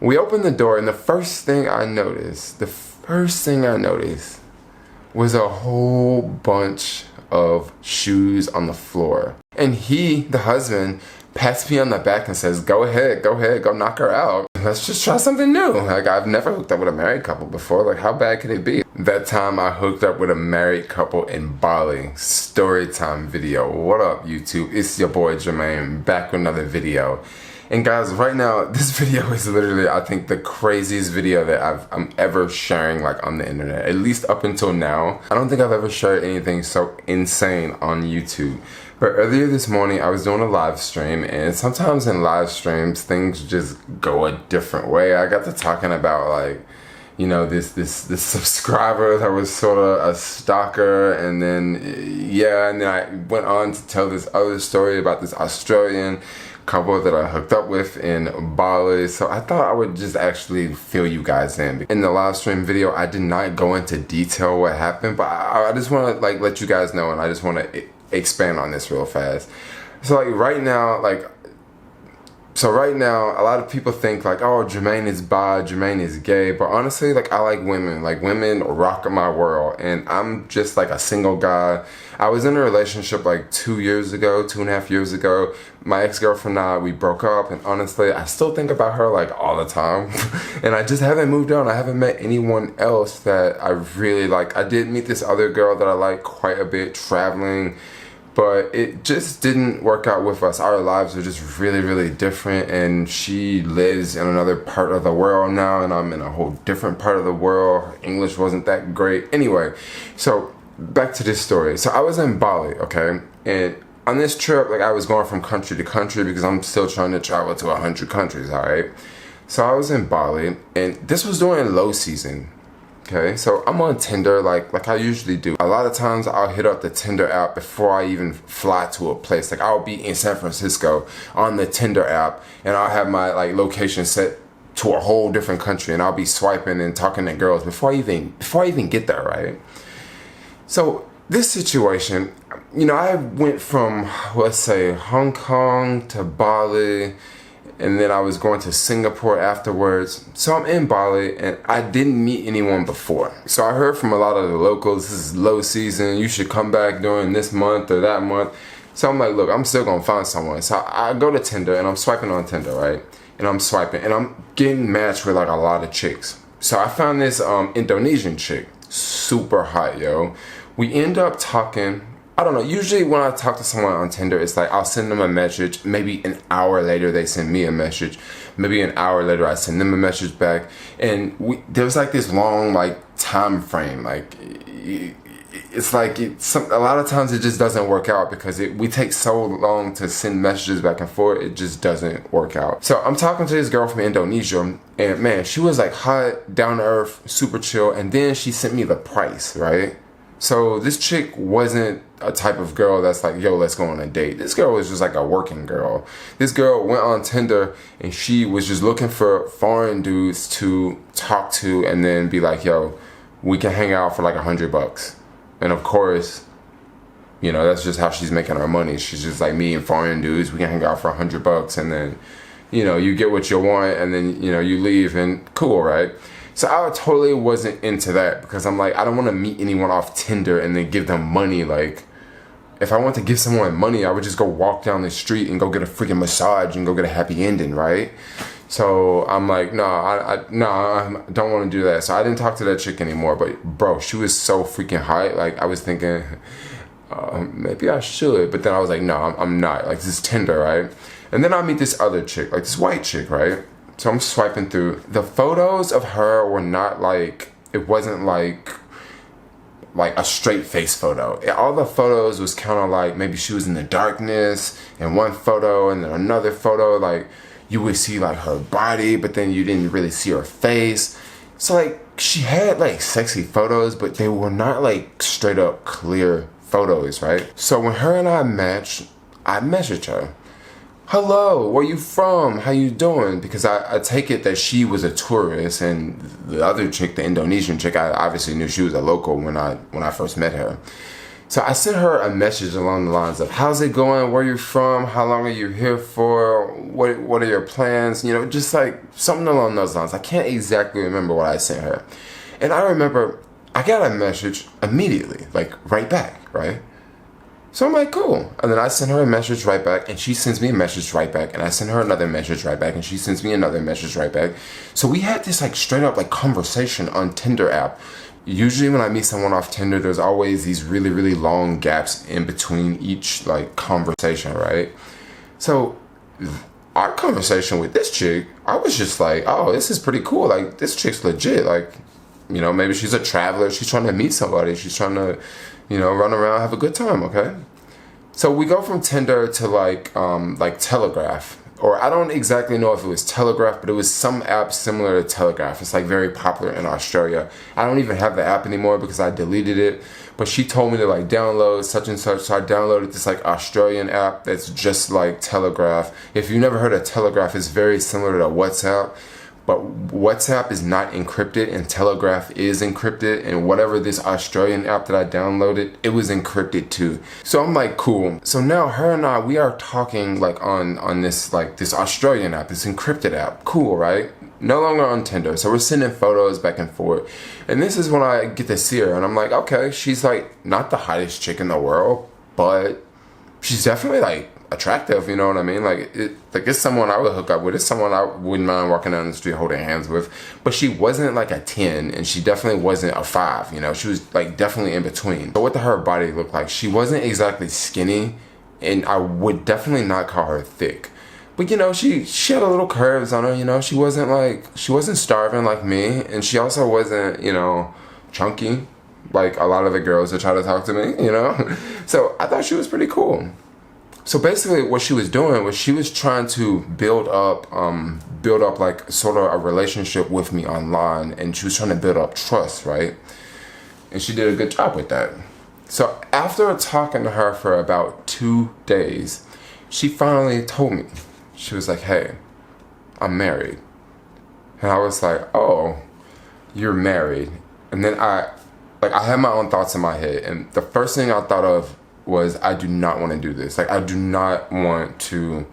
We opened the door, and the first thing I noticed was a whole bunch of shoes on the floor. And he, the husband, pats me on the back and says, go ahead, go knock her out. Let's just try something new. Like, I've never hooked up with a married couple before. Like, how bad could it be? That time I hooked up with a married couple in Bali. Storytime video. What up, YouTube? It's your boy Jermaine, back with another video. And guys, right now, this video is literally, I think, the craziest video that I'm ever sharing, like, on the internet. At least up until now. I don't think I've ever shared anything so insane on YouTube. But earlier this morning, I was doing a live stream, and sometimes in live streams, things just go a different way. I got to talking about, like, you know, this subscriber that was sort of a stalker, and then I went on to tell this other story about this Australian couple that I hooked up with in Bali. So I thought I would just actually fill you guys in. In the live stream video, I did not go into detail what happened, but I just want to, like, let you guys know, and I just want to expand on this real fast. So, like, right now, a lot of people think, like, oh, Jermaine is bi, Jermaine is gay, but honestly, like, I like women. Like, women rock my world, and I'm just, like, a single guy. I was in a relationship, like, 2.5 years ago. My ex-girlfriend and I, we broke up, and honestly, I still think about her, like, all the time. And I just haven't moved on. I haven't met anyone else that I really like. I did meet this other girl that I like quite a bit, traveling, but it just didn't work out with us. Our lives are just really, really different, and she lives in another part of the world now, and I'm in a whole different part of the world. Her English wasn't that great. Anyway, so back to this story. So I was in Bali, okay? And on this trip, like, I was going from country to country because I'm still trying to travel to 100 countries, all right? So I was in Bali, and this was during low season. Okay, so I'm on Tinder like I usually do. A lot of times I'll hit up the Tinder app before I even fly to a place. Like, I'll be in San Francisco on the Tinder app, and I'll have my, like, location set to a whole different country, and I'll be swiping and talking to girls before I even get there, right? So this situation, you know, I went from, let's say, Hong Kong to Bali, and then I was going to Singapore afterwards. So I'm in Bali, and I didn't meet anyone before. So I heard from a lot of the locals, this is low season, you should come back during this month or that month. So I'm like, look, I'm still gonna find someone. So I go to Tinder, and I'm swiping on Tinder, right? And I'm swiping, and I'm getting matched with, like, a lot of chicks. So I found this Indonesian chick, super hot, yo. We end up talking. I don't know, usually when I talk to someone on Tinder, it's like I'll send them a message, maybe an hour later they send me a message, maybe an hour later I send them a message back, and there's like this long, like, time frame. Like, it's like a lot of times it just doesn't work out because we take so long to send messages back and forth, it just doesn't work out. So I'm talking to this girl from Indonesia, and man, she was like hot, down to earth, super chill, and then she sent me the price, right? So this chick wasn't a type of girl that's like, yo, let's go on a date. This girl was just like a working girl. This girl went on Tinder, and she was just looking for foreign dudes to talk to and then be like, yo, we can hang out for like $100. And of course, you know, that's just how she's making her money. She's just like, me and foreign dudes, we can hang out for $100, and then, you know, you get what you want, and then, you know, you leave, and cool, right? So I totally wasn't into that because I'm like, I don't want to meet anyone off Tinder and then give them money. Like, if I want to give someone money, I would just go walk down the street and go get a freaking massage and go get a happy ending, right? So I'm like, no, I don't want to do that. So I didn't talk to that chick anymore. But bro, she was so freaking hot. Like, I was thinking, maybe I should. But then I was like, no, I'm not. Like, this is Tinder, right? And then I meet this other chick, like this white chick, right? So I'm swiping through. The photos of her were not like, it wasn't like a straight face photo. All the photos was kind of like, maybe she was in the darkness in one photo, and then another photo, like, you would see like her body, but then you didn't really see her face. So like, she had like sexy photos, but they were not like straight up clear photos, right? So when her and I matched, I messaged her. Hello, where you from? How you doing? Because I take it that she was a tourist, and the other chick, the Indonesian chick, I obviously knew she was a local when I first met her. So I sent her a message along the lines of, how's it going? Where you from? How long are you here for? What are your plans? You know, just like something along those lines. I can't exactly remember what I sent her. And I remember I got a message immediately, like right back, right? So I'm like, cool. And then I sent her a message right back, and she sends me a message right back, and I send her another message right back, and she sends me another message right back. So we had this like straight up like conversation on Tinder app. Usually when I meet someone off Tinder, there's always these really, really long gaps in between each like conversation, right? So our conversation with this chick, I was just like, oh, this is pretty cool. Like, this chick's legit. Like, you know, maybe she's a traveler. She's trying to meet somebody. She's trying to, you know, run around, have a good time, okay? So we go from Tinder to like Telegraph. Or I don't exactly know if it was Telegraph, but it was some app similar to Telegraph. It's like very popular in Australia. I don't even have the app anymore because I deleted it. But she told me to like download such and such. So I downloaded this like Australian app that's just like Telegraph. If you've never heard of Telegraph, it's very similar to WhatsApp. But WhatsApp is not encrypted and Telegraph is encrypted, and whatever this Australian app that I downloaded, it was encrypted too. So I'm like, cool. So now her and I, we are talking like on this like this Australian app, this encrypted app. Cool, right? No longer on Tinder. So we're sending photos back and forth. And this is when I get to see her and I'm like, okay, she's like not the hottest chick in the world, but she's definitely like attractive, you know what I mean? Like it's someone I would hook up with. It's someone I wouldn't mind walking down the street holding hands with. But she wasn't like a 10 and she definitely wasn't a 5, you know? She was like definitely in between. So what did her body look like? She wasn't exactly skinny, and I would definitely not call her thick. But you know, she had a little curves on her, you know? She wasn't starving like me, and she also wasn't, you know, chunky like a lot of the girls that try to talk to me, you know? So I thought she was pretty cool. So basically what she was doing was she was trying to build up like sort of a relationship with me online, and she was trying to build up trust, right? And she did a good job with that. So after talking to her for about 2 days, she finally told me. She was like, hey, I'm married. And I was like, oh, you're married. And then I had my own thoughts in my head, and the first thing I thought of was, I do not want to do this. Like, I do not want to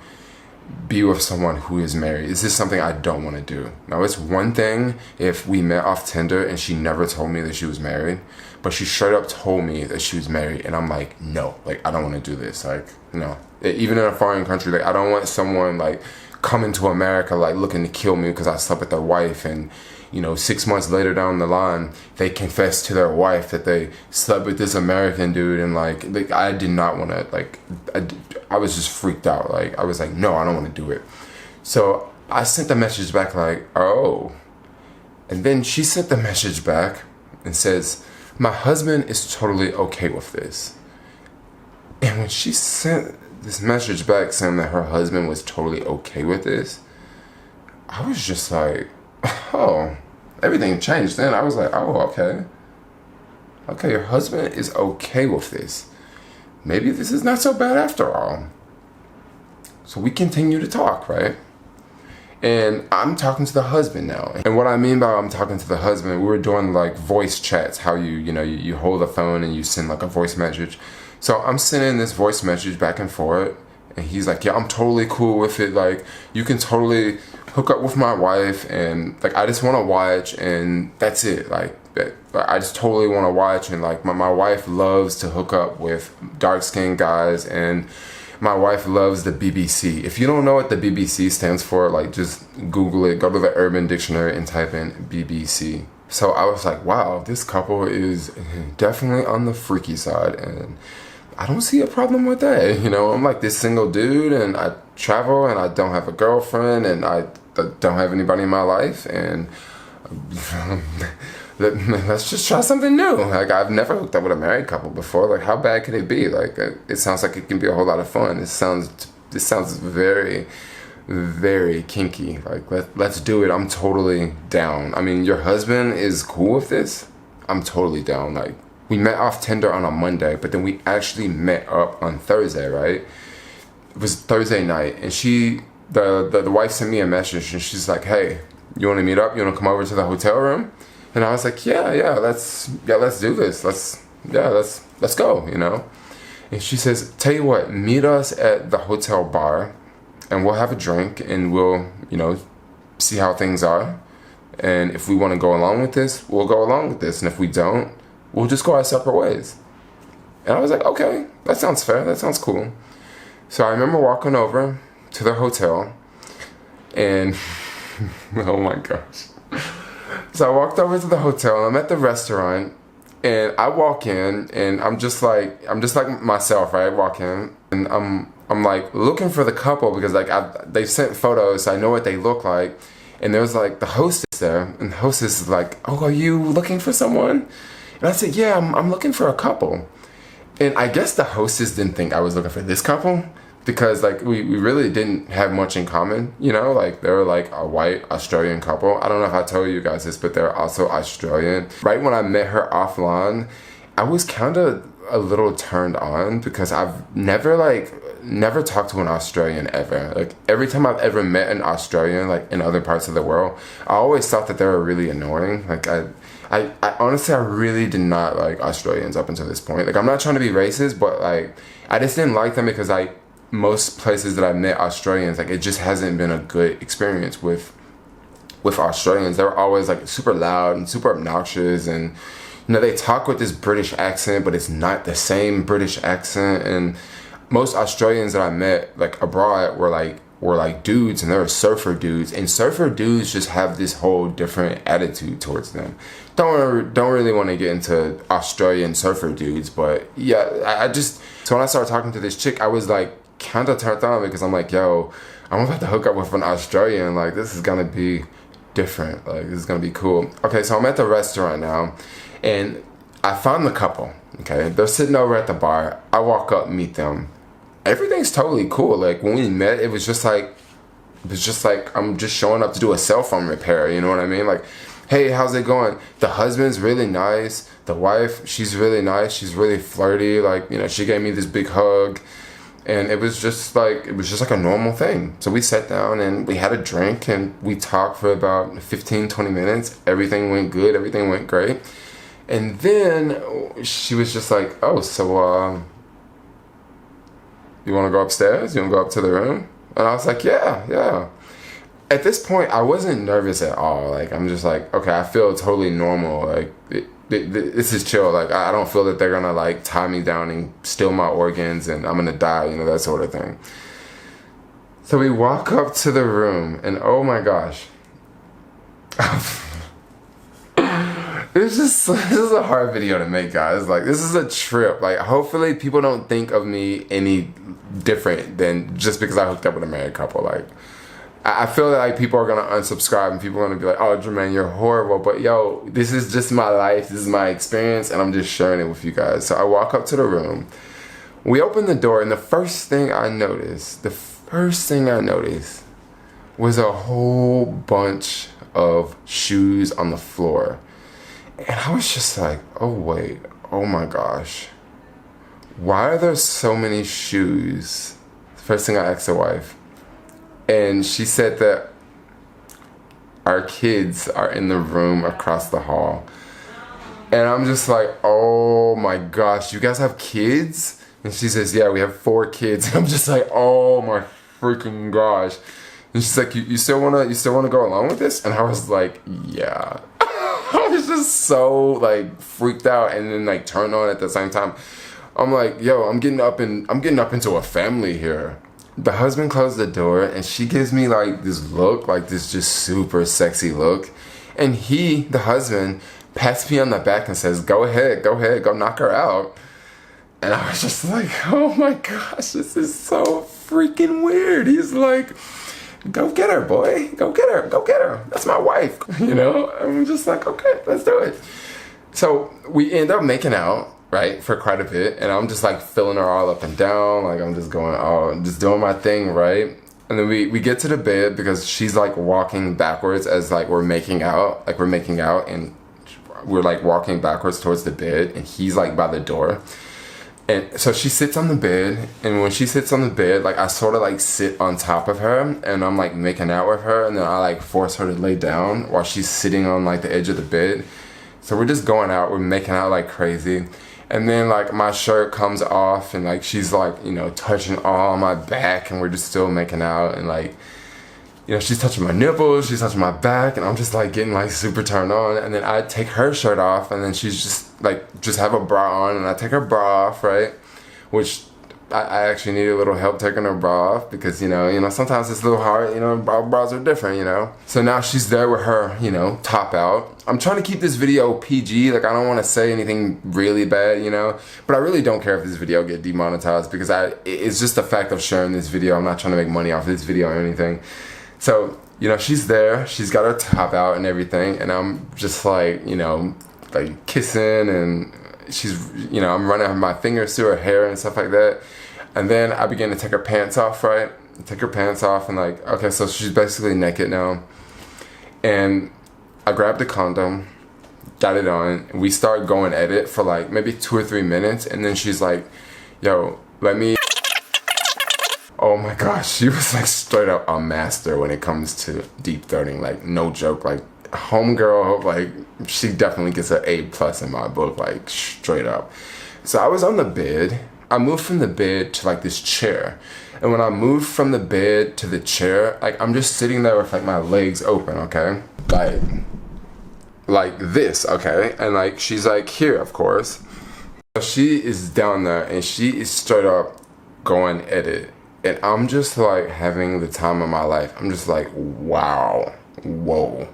be with someone who is married. This is something I don't want to do. Now, it's one thing if we met off Tinder and she never told me that she was married, but she straight up told me that she was married, and I'm like, no, like, I don't want to do this. Like, no. Even in a foreign country, like, I don't want someone like coming to America like looking to kill me because I slept with their wife, and you know, 6 months later down the line, they confess to their wife that they slept with this American dude, and like I did not want to, like, I was just freaked out. Like, I was like, no, I don't want to do it. So I sent the message back like, oh. And then she sent the message back and says, my husband is totally okay with this. And when she sent this message back saying that her husband was totally okay with this, I was just like, oh, everything changed then. I was like, oh, okay. Okay, your husband is okay with this. Maybe this is not so bad after all. So we continue to talk, right? And I'm talking to the husband now. And what I mean by I'm talking to the husband, we were doing like voice chats, how you hold the phone and you send like a voice message. So I'm sending this voice message back and forth, and he's like, yeah, I'm totally cool with it. Like, you can totally hook up with my wife, and like, I just want to watch, and that's it. Like, I just totally want to watch, and like, my wife loves to hook up with dark-skinned guys, and my wife loves the BBC. If you don't know what the BBC stands for, like, just Google it, go to the Urban Dictionary and type in BBC. So I was like, wow, this couple is definitely on the freaky side, and I don't see a problem with that. You know, I'm like this single dude, and I travel, and I don't have a girlfriend, and I don't have anybody in my life, and let's just try something new. Like, I've never hooked up with a married couple before. Like, how bad could it be? Like, it sounds like it can be a whole lot of fun. This sounds very, very kinky. Like, let's do it. I'm totally down. I mean, your husband is cool with this? I'm totally down. Like, we met off Tinder on a Monday, but then we actually met up on Thursday, right? It was Thursday night, and the wife sent me a message, and she's like, hey, you want to meet up? You want to come over to the hotel room? And I was like, yeah, let's do this. yeah, let's go, you know. And she says, tell you what, meet us at the hotel bar and we'll have a drink and we'll, you know, see how things are. And if we want to go along with this, we'll go along with this. And if we don't, we'll just go our separate ways. And I was like, okay, that sounds fair. That sounds cool. So I remember walking over to the hotel and, oh my gosh. So I walked over to the hotel and I'm at the restaurant and I walk in and I'm just like myself, right? I walk in and I'm like looking for the couple because like they sent photos, so I know what they look like. And there was like the hostess there, and the hostess is like, oh, are you looking for someone? And I said, yeah, I'm looking for a couple. And I guess the hostess didn't think I was looking for this couple because like we really didn't have much in common, you know, like they were like a white Australian couple. I don't know if I told you guys this, but they're also Australian. Right when I met her offline, I was kind of a little turned on because I've never talked to an Australian ever. Like every time I've ever met an Australian, like in other parts of the world, I always thought that they were really annoying. Like I honestly, I really did not like Australians up until this point. Like I'm not trying to be racist, but like I just didn't like them because like most places that I met Australians, like it just hasn't been a good experience with Australians. They're always like super loud and super obnoxious, and you know they talk with this British accent, but it's not the same British accent. And most Australians that I met like abroad were like dudes, and they were surfer dudes, and surfer dudes just have this whole different attitude towards them. Don't really want to get into Australian surfer dudes, but yeah, so when I started talking to this chick, I was like kind of turned on because I'm like, yo, I'm about to hook up with an Australian. Like this is gonna be different. Like this is gonna be cool. Okay, so I'm at the restaurant now, and I found the couple. Okay, they're sitting over at the bar. I walk up, meet them. Everything's totally cool. Like when we met, it was just like I'm just showing up to do a cell phone repair. You know what I mean? Like, hey, how's it going? The husband's really nice. The wife, she's really nice. She's really flirty. Like, you know, she gave me this big hug. And it was just like a normal thing. So we sat down and we had a drink and we talked for about 15-20 minutes. Everything went good. Everything went great. And then she was just like, oh, so you want to go upstairs? You want to go up to the room? And I was like, yeah. At this point, I wasn't nervous at all. Like, I'm just like, okay, I feel totally normal. Like, this is chill. Like, I don't feel that they're going to, like, tie me down and steal my organs and I'm going to die, you know, that sort of thing. So we walk up to the room and, oh, my gosh. This is a hard video to make, guys. Like, this is a trip. Like, hopefully people don't think of me any different than just because I hooked up with a married couple. Like, I feel that like people are gonna unsubscribe and people are gonna be like, oh, Jermaine, you're horrible. But yo, this is just my life. This is my experience, and I'm just sharing it with you guys. So I walk up to the room. We open the door, and the first thing I noticed was a whole bunch of shoes on the floor. And I was just like, oh wait, oh my gosh. Why are there so many shoes? First thing I asked the wife. And she said that our kids are in the room across the hall. And I'm just like, oh my gosh, you guys have kids? And she says, yeah, we have 4 kids. And I'm just like, oh my freaking gosh. And she's like, you still wanna go along with this? And I was like, yeah. I was just so like freaked out and then like turned on at the same time. I'm like, yo, I'm getting up into a family here. The husband closed the door and she gives me like this look, like this just super sexy look. And the husband, pats me on the back and says, go ahead, go knock her out. And I was just like, oh my gosh, this is so freaking weird. He's like, go get her, boy. Go get her. That's my wife. You know? I'm just like, okay, let's do it. So we end up making out, right, for quite a bit. And I'm just like feeling her all up and down. Like I'm just going, I'm just doing my thing, right? And then we get to the bed because she's like walking backwards as like we're making out. Like we're making out and we're like walking backwards towards the bed. And he's like by the door. And so she sits on the bed, and when she sits on the bed, like I sort of like sit on top of her, and I'm like making out with her, and then I like force her to lay down while she's sitting on like the edge of the bed. So we're just going out, we're making out like crazy. And then like my shirt comes off and like she's like, you know, touching all my back and we're just still making out and like, you know, she's touching my nipples, she's touching my back, and I'm just like getting like super turned on. And then I take her shirt off and then she's just like, just have a bra on and I take her bra off, right? Which I actually need a little help taking her bra off because, you know, sometimes it's a little hard, you know, bras are different, you know. So now she's there with her, you know, top out. I'm trying to keep this video PG, like I don't want to say anything really bad, you know, but I really don't care if this video get demonetized because it's just the fact of sharing this video. I'm not trying to make money off this video or anything. So, you know, she's there, she's got her top out and everything, and I'm just like, you know, like kissing and she's, you know, I'm running my fingers through her hair and stuff like that. And then I begin to take her pants off, right? Take her pants off and like, okay, so she's basically naked now. And I grabbed the condom, got it on, and we start going at it for like maybe 2 or 3 minutes. And then she's like, yo, let me. Oh my gosh, she was like straight up a master when it comes to deep throating, like no joke, like homegirl, like she definitely gets an A+ in my book, like straight up. So I was on the bed. I moved from the bed to like this chair. And when I moved from the bed to the chair, like I'm just sitting there with like my legs open, okay? Like this, okay? And like she's like here, of course. So she is down there and she is straight up going at it. And I'm just like having the time of my life. I'm just like, wow, whoa.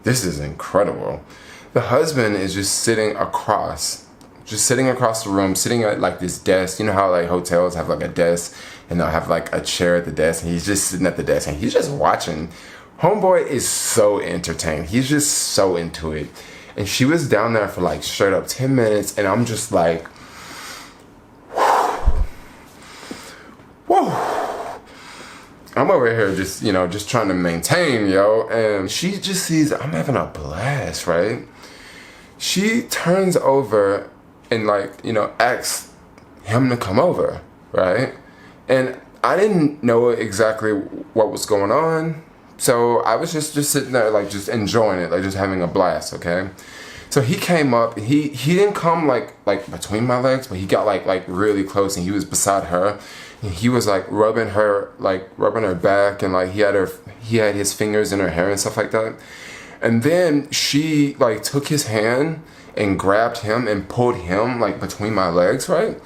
This is incredible. The husband is just sitting across the room, sitting at like this desk. You know how like hotels have like a desk and they'll have like a chair at the desk and he's just sitting at the desk and he's just watching. Homeboy is so entertained. He's just so into it. And she was down there for like straight up 10 minutes and I'm just like, whoa. I'm over here just, you know, just trying to maintain, yo. And she just sees I'm having a blast, right? She turns over and like, you know, asks him to come over, right? And I didn't know exactly what was going on. So I was just sitting there like just enjoying it, like just having a blast, okay? So he came up, he didn't come like between my legs, but he got like really close and he was beside her. And he was like rubbing her back and like he had his fingers in her hair and stuff like that. And then she like took his hand and grabbed him and pulled him like between my legs, right?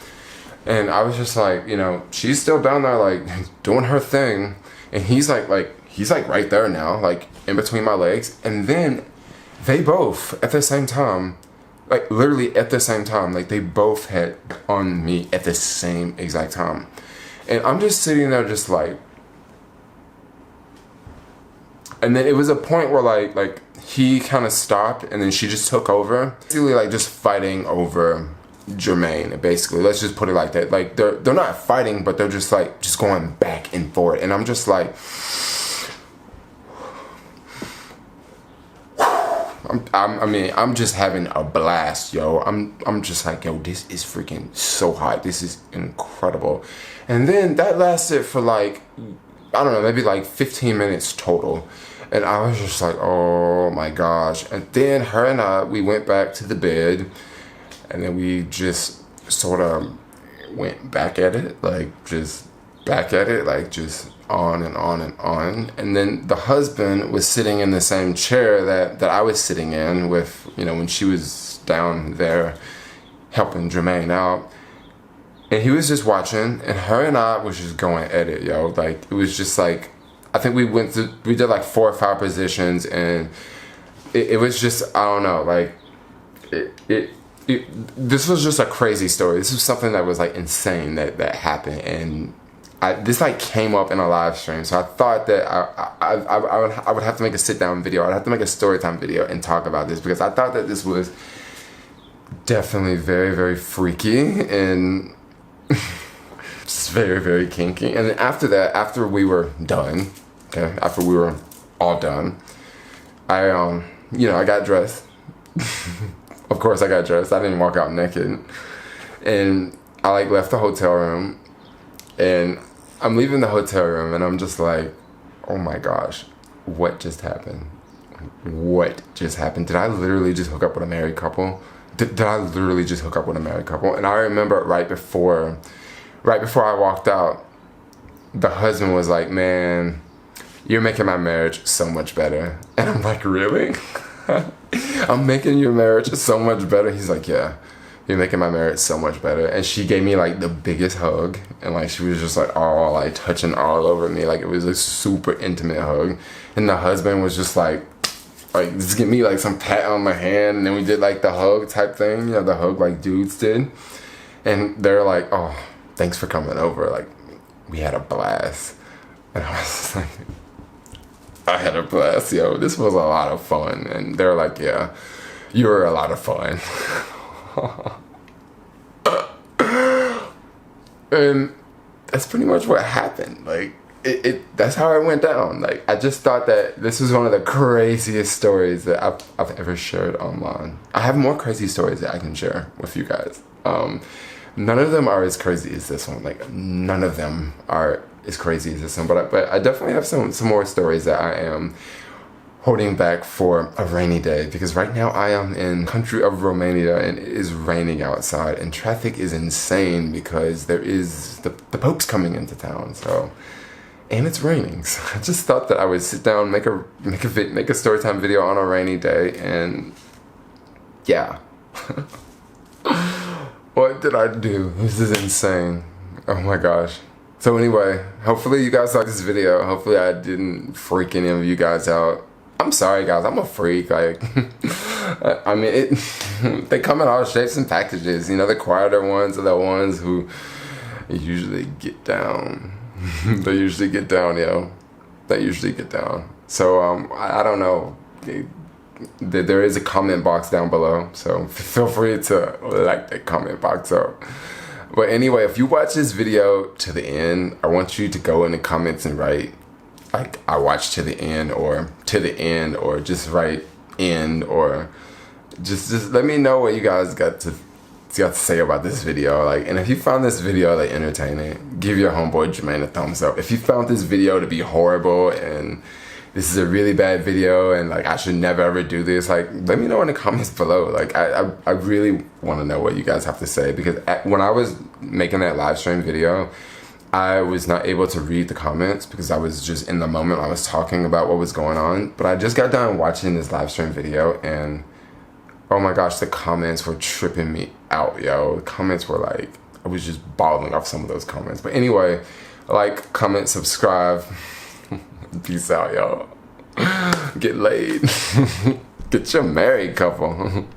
And I was just like, you know, she's still down there like doing her thing. And he's like right there now, like in between my legs. And then they both at the same time, like literally at the same time, like they both had on me at the same exact time. And I'm just sitting there just like, and then it was a point where like he kind of stopped and then she just took over. Basically like just fighting over Jermaine, basically. Let's just put it like that. Like they're not fighting, but they're just like just going back and forth. And I'm just like, I'm just having a blast, yo. I'm just like, yo, this is freaking so hot. This is incredible. And then that lasted for like, I don't know, maybe like 15 minutes total. And I was just like, oh my gosh. And then her and I, we went back to the bed and then we just sort of went back at it, like just back at it, like just on and on and on. And then the husband was sitting in the same chair that I was sitting in with, you know, when she was down there helping Jermaine out. And he was just watching, and her and I was just going at it, yo. Like, it was just like, I think we did like 4 or 5 positions, and it was just, I don't know, like, this was just a crazy story. This was something that was like insane that happened, and this like came up in a live stream, so I thought that I would have to make a sit down video. I'd have to make a story time video and talk about this because I thought that this was definitely very, very freaky and just very, very kinky. And then after that, after we were done, okay, after we were all done, I you know, I got dressed. Of course I got dressed. I didn't walk out naked. And I like left the hotel room, and I'm leaving the hotel room and I'm just like, oh my gosh, what just happened? What just happened? Did I literally just hook up with a married couple? did I literally just hook up with a married couple? And I remember right before I walked out, the husband was like, man, you're making my marriage so much better. And I'm like, really? I'm making your marriage so much better? He's like, yeah, you're making my marriage so much better. And she gave me like the biggest hug, and like she was just like all like touching all over me, like it was a super intimate hug. And the husband was just like just give me like some pat on my hand, and then we did like the hug type thing, you know, the hug like dudes did. And they're like, oh, thanks for coming over, like we had a blast. And I was just like, I had a blast, yo, this was a lot of fun. And they're like, yeah, you were a lot of fun. And that's pretty much what happened. Like that's how it went down. Like I just thought that this was one of the craziest stories that I've ever shared online. I have more crazy stories that I can share with you guys. None of them are as crazy as this one. Like none of them are as crazy as this one. But I definitely have some more stories that I am holding back for a rainy day, because right now I am in country of Romania and it is raining outside and traffic is insane because there is the Pope's coming into town. So, and it's raining. So I just thought that I would sit down, make a Storytime video on a rainy day, and yeah. What did I do? This is insane. Oh my gosh. So anyway, hopefully you guys liked this video. Hopefully I didn't freak any of you guys out. I'm sorry guys, I'm a freak. Like, I mean, they come in all shapes and packages. You know, the quieter ones are the ones who usually get down. They usually get down, yo. They usually get down. So I don't know. There is a comment box down below, so feel free to like the comment box up. But anyway, if you watch this video to the end, I want you to go in the comments and write like I watched to the end, or just write end, or just let me know what you guys got to say about this video. Like, and if you found this video like entertaining, give your homeboy Jermaine a thumbs up. If you found this video to be horrible and this is a really bad video and like I should never ever do this, like let me know in the comments below. Like I really want to know what you guys have to say, because when I was making that live stream video, I was not able to read the comments because I was just in the moment. I was talking about what was going on, but I just got done watching this live stream video and oh my gosh, the comments were tripping me out, yo. The comments were like, I was just bawling off some of those comments. But anyway, like, comment, subscribe. Peace out, y'all. Get laid. Get your married couple.